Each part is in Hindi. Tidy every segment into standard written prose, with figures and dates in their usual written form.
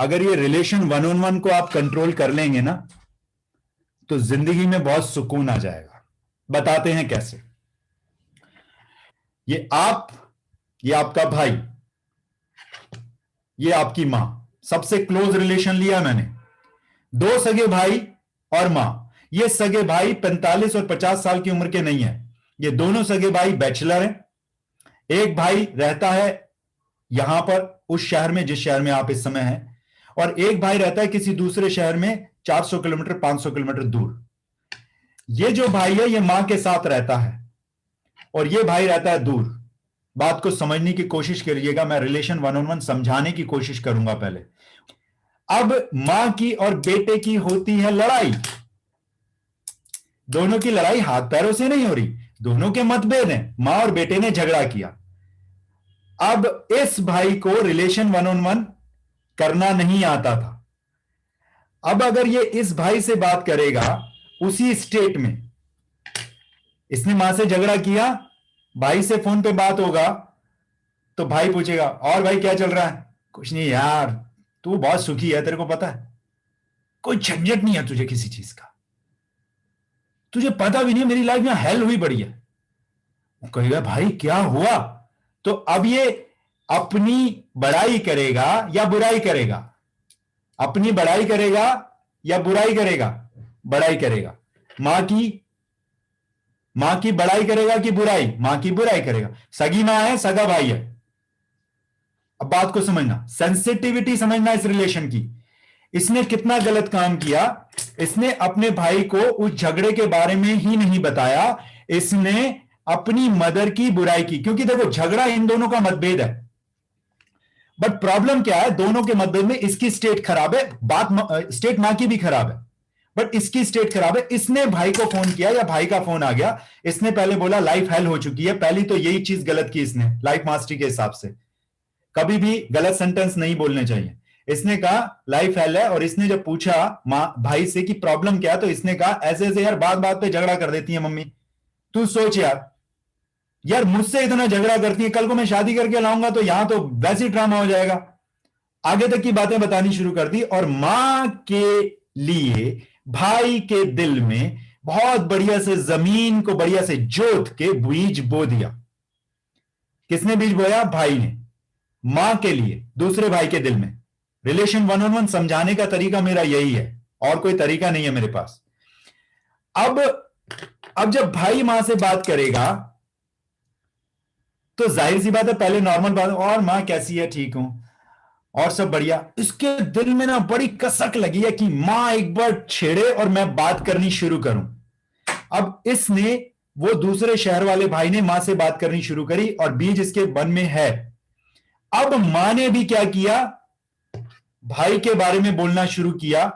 अगर ये रिलेशन वन ऑन वन को आप कंट्रोल कर लेंगे ना, तो जिंदगी में बहुत सुकून आ जाएगा। बताते हैं कैसे। ये आप, ये आपका भाई, ये आपकी मां, सबसे क्लोज रिलेशन लिया मैंने। दो सगे भाई और मां। ये सगे भाई 45 और 50 साल की उम्र के नहीं है। ये दोनों सगे भाई बैचलर हैं। एक भाई रहता है यहां पर, उस शहर में जिस शहर में आप इस समय हैं, और एक भाई रहता है किसी दूसरे शहर में 400 किलोमीटर 500 किलोमीटर दूर। ये जो भाई है ये मां के साथ रहता है और ये भाई रहता है दूर। बात को समझने की कोशिश करिएगा, मैं रिलेशन वन ऑन वन समझाने की कोशिश करूंगा पहले। अब मां की और बेटे की होती है लड़ाई। दोनों की लड़ाई हाथ पैरों से नहीं हो रही, दोनों के मतभेद हैं। मां और बेटे ने झगड़ा किया। अब इस भाई को रिलेशन वन ऑन वन करना नहीं आता था। अब अगर ये इस भाई से बात करेगा उसी स्टेट में, इसने मां से झगड़ा किया, भाई से फोन पे बात होगा तो भाई पूछेगा और भाई क्या चल रहा है? कुछ नहीं यार, तू बहुत सुखी है, तेरे को पता है, कोई झंझट नहीं है तुझे किसी चीज का, तुझे पता भी नहीं मेरी लाइफ में हेल हुई बड़ी है। वो कहेगा भाई क्या हुआ? तो अब ये अपनी बड़ाई करेगा या बुराई करेगा? अपनी बड़ाई करेगा या बुराई करेगा? बड़ाई करेगा। मां की बड़ाई करेगा कि बुराई? मां की बुराई करेगा। सगी मां है, सगा भाई है। अब बात को समझना, सेंसिटिविटी समझना इस रिलेशन की। इसने कितना गलत काम किया। इसने अपने भाई को उस झगड़े के बारे में ही नहीं बताया, इसने अपनी मदर की बुराई की। क्योंकि देखो झगड़ा इन दोनों का मतभेद है, बट प्रॉब्लम क्या है, दोनों के मतभेद में इसकी स्टेट खराब है, स्टेट मां की भी खराब है, बट इसकी स्टेट खराब है। इसने भाई को फोन किया या भाई का फोन आ गया, इसने पहले बोला लाइफ हेल हो चुकी है। पहली तो यही चीज गलत की इसने, लाइफ मास्टरी के हिसाब से कभी भी गलत सेंटेंस नहीं बोलने चाहिए। इसने कहा लाइफ हेल है, और इसने जब पूछा मां भाई से कि प्रॉब्लम क्या, तो इसने कहा ऐसे ऐसे यार, बात बात पे झगड़ा कर देती है मम्मी। तू सोच यार मुझसे इतना झगड़ा करती है, कल को मैं शादी करके लाऊंगा तो यहां तो वैसे ही ड्रामा हो जाएगा। आगे तक की बातें बतानी शुरू कर दी, और मां के लिए भाई के दिल में बहुत बढ़िया से जमीन को बढ़िया से जोत के बीज बो दिया। किसने बीज बोया? भाई ने। मां के लिए दूसरे भाई के दिल में। रिलेशन वन ऑन वन समझाने का तरीका मेरा यही है, और कोई तरीका नहीं है मेरे पास। अब जब भाई मां से बात करेगा तो जाहिर सी बात है पहले नॉर्मल बात, और मां कैसी है, ठीक हूं और सब बढ़िया। इसके दिल में ना बड़ी कसक लगी है कि मां एक बार छेड़े और मैं बात करनी शुरू करूं। अब इसने, वो दूसरे शहर वाले भाई ने मां से बात करनी शुरू करी और बीज इसके मन में है। अब मां ने भी क्या किया, भाई के बारे में बोलना शुरू किया।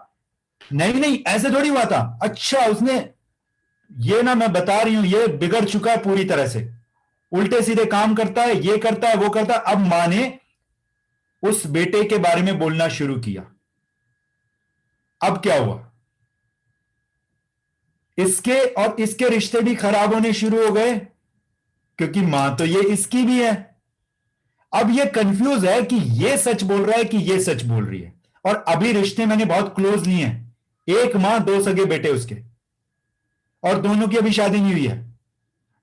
नहीं नहीं ऐसे थोड़ी हुआ था, अच्छा उसने ये ना, मैं बता रही हूं ये बिगड़ चुका है पूरी तरह से, उल्टे सीधे काम करता है, ये करता है वो करता है। अब मां ने उस बेटे के बारे में बोलना शुरू किया। अब क्या हुआ, इसके और इसके रिश्ते भी खराब होने शुरू हो गए, क्योंकि मां तो ये इसकी भी है। अब ये कंफ्यूज है कि ये सच बोल रहा है कि ये सच बोल रही है। और अभी रिश्ते मैंने बहुत क्लोज लिए हैं, एक मां दो सगे बेटे उसके, और दोनों की अभी शादी नहीं हुई है।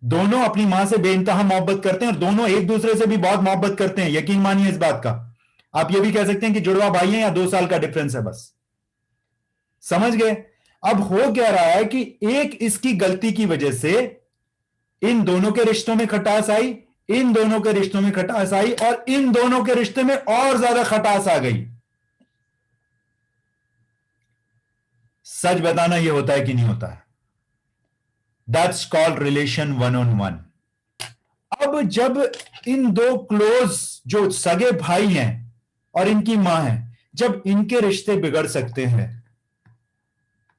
दोनों अपनी मां से बेइंतहा मोहब्बत करते हैं और दोनों एक दूसरे से भी बहुत मोहब्बत करते हैं, यकीन मानिए इस बात का। आप ये भी कह सकते हैं कि जुड़वा भाई हैं या 2 साल का डिफरेंस है बस। समझ गए? अब हो क्या रहा है कि एक इसकी गलती की वजह से इन दोनों के रिश्तों में खटास आई, इन दोनों के रिश्तों में खटास आई, और इन दोनों के रिश्ते में और ज्यादा खटास आ गई। सच बताना यह होता है कि नहीं होता है? That's called relation one on one. अब जब इन दो क्लोज जो सगे भाई हैं और इनकी मां है, जब इनके रिश्ते बिगड़ सकते हैं,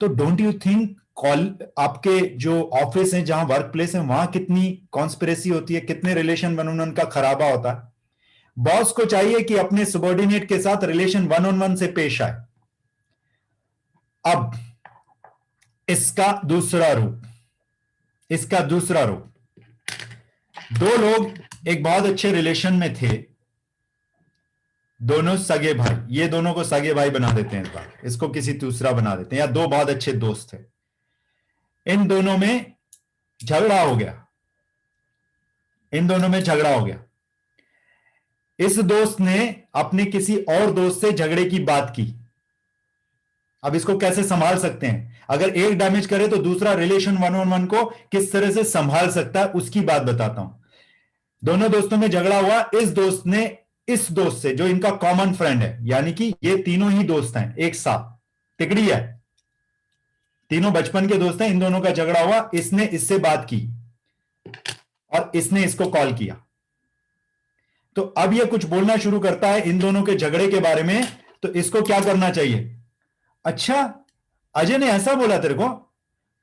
तो डोंट यू थिंक कॉल आपके जो ऑफिस है, जहां वर्क प्लेस है, वहां कितनी कॉन्स्पिरेसी होती है, कितने रिलेशन वन ऑन वन का खराबा होता है। बॉस को चाहिए कि अपने सबॉर्डिनेट के साथ रिलेशन वन ऑन वन से पेश आए। अब इसका दूसरा रूप, दो लोग एक बहुत अच्छे रिलेशन में थे, दोनों सगे भाई, ये दोनों को सगे भाई बना देते हैं इस बार, इसको किसी दूसरा बना देते हैं, या दो बहुत अच्छे दोस्त थे, इन दोनों में झगड़ा हो गया, इन दोनों में झगड़ा हो गया। इस दोस्त ने अपने किसी और दोस्त से झगड़े की बात की। अब इसको कैसे संभाल सकते हैं? अगर एक डैमेज करे तो दूसरा रिलेशन 1-on-1 को किस तरह से संभाल सकता है उसकी बात बताता हूं। दोनों दोस्तों में झगड़ा हुआ, इस दोस्त ने इस दोस्त से, जो इनका कॉमन फ्रेंड है, यानी कि ये तीनों ही दोस्त हैं एक साथ, तिकड़ी है, तीनों बचपन के दोस्त हैं, इन दोनों का झगड़ा हुआ, इसने इससे बात की और इसने इसको कॉल किया। तो अब ये कुछ बोलना शुरू करता है इन दोनों के झगड़े के बारे में, तो इसको क्या करना चाहिए? अच्छा, अजय ने ऐसा बोला तेरे को,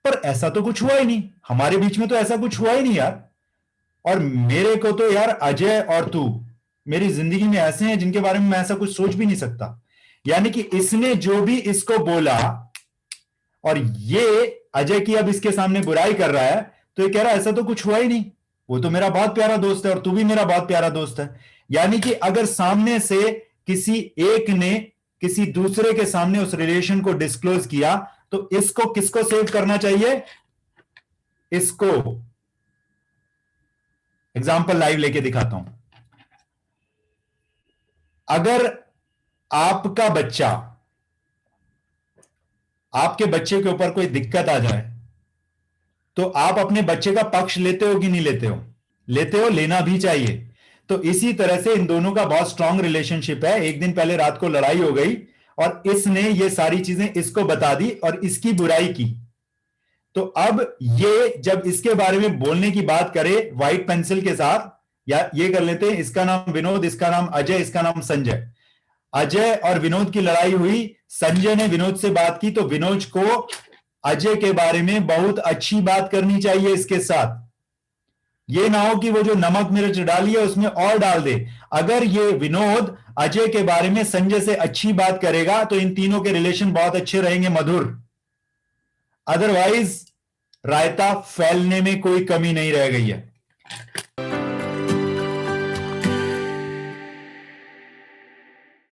पर ऐसा तो कुछ हुआ ही नहीं, हमारे बीच में तो ऐसा कुछ हुआ ही नहीं यार, और मेरे को तो यार अजय और तू मेरी जिंदगी में ऐसे हैं जिनके बारे में मैं ऐसा कुछ सोच भी नहीं सकता। यानी कि इसने जो भी इसको बोला, और ये अजय की अब इसके सामने बुराई कर रहा है, तो ये कह रहा है ऐसा तो कुछ हुआ ही नहीं, वो तो मेरा बहुत प्यारा दोस्त है और तू भी मेरा बहुत प्यारा दोस्त है। यानी कि अगर सामने से किसी एक ने किसी दूसरे के सामने उस रिलेशन को डिस्क्लोज किया, तो इसको किसको सेव करना चाहिए? इसको एग्जाम्पल लाइव लेके दिखाता हूं। अगर आपका बच्चा, आपके बच्चे के ऊपर कोई दिक्कत आ जाए, तो आप अपने बच्चे का पक्ष लेते हो कि नहीं लेते हो? लेते हो, लेना भी चाहिए। तो इसी तरह से इन दोनों का बहुत स्ट्रांग रिलेशनशिप है। एक दिन पहले रात को लड़ाई हो गई और इसने ये सारी चीजें इसको बता दी और इसकी बुराई की। तो अब ये जब इसके बारे में बोलने की बात करे व्हाइट पेंसिल के साथ, या ये कर लेते हैं, इसका नाम विनोद, इसका नाम अजय, इसका नाम संजय। अजय और विनोद की लड़ाई हुई, संजय ने विनोद से बात की, तो विनोद को अजय के बारे में बहुत अच्छी बात करनी चाहिए इसके साथ। ये ना हो कि वो जो नमक मिर्च डाली है उसमें और डाल दे। अगर ये विनोद अजय के बारे में संजय से अच्छी बात करेगा तो इन तीनों के रिलेशन बहुत अच्छे रहेंगे, मधुर। अदरवाइज रायता फैलने में कोई कमी नहीं रह गई है।